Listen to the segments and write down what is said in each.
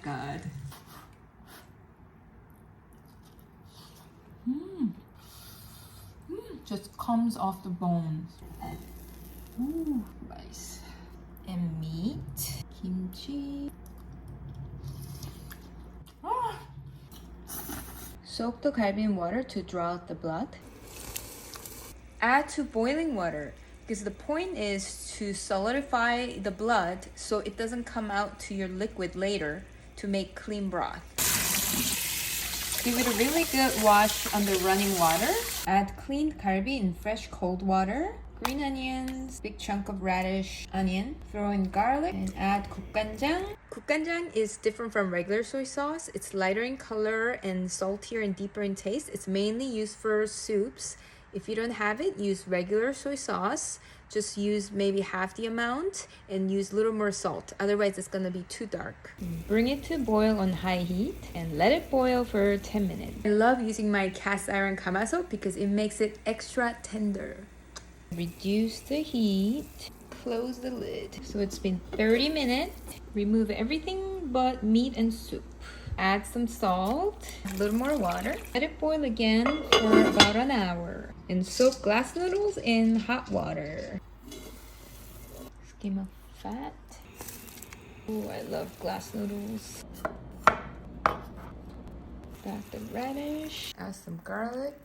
god. Just comes off the bones. Ooh, rice. And meat. Kimchi. Ah. Soak the galbi in water to draw out the blood. Add to boiling water because the point is to solidify the blood so it doesn't come out to your liquid later to make clean broth. Give it a really good wash under running water. Add cleaned galbi in fresh cold water. Green onions, big chunk of radish, onion. Throw in garlic and add 국간장. 국간장 is different from regular soy sauce. It's lighter in color and saltier and deeper in taste. It's mainly used for soups. If you don't have it, use regular soy sauce. Just use maybe half the amount and use a little more salt. Otherwise, it's gonna be too dark. Bring it to boil on high heat and let it boil for 10 minutes. I love using my cast iron gamasok because it makes it extra tender. Reduce the heat. Close the lid. So it's been 30 minutes. Remove everything but meat and soup. Add some salt, a little more water. Let it boil again for about an hour. And soak glass noodles in hot water. Skim off fat. Oh, I love glass noodles. Add the radish. Add some garlic.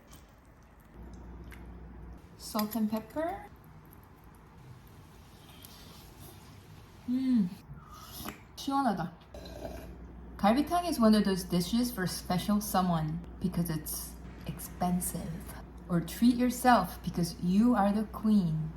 Salt and pepper. 시원하다. Galbitang is one of those dishes for special someone because it's expensive. Or treat yourself because you are the queen.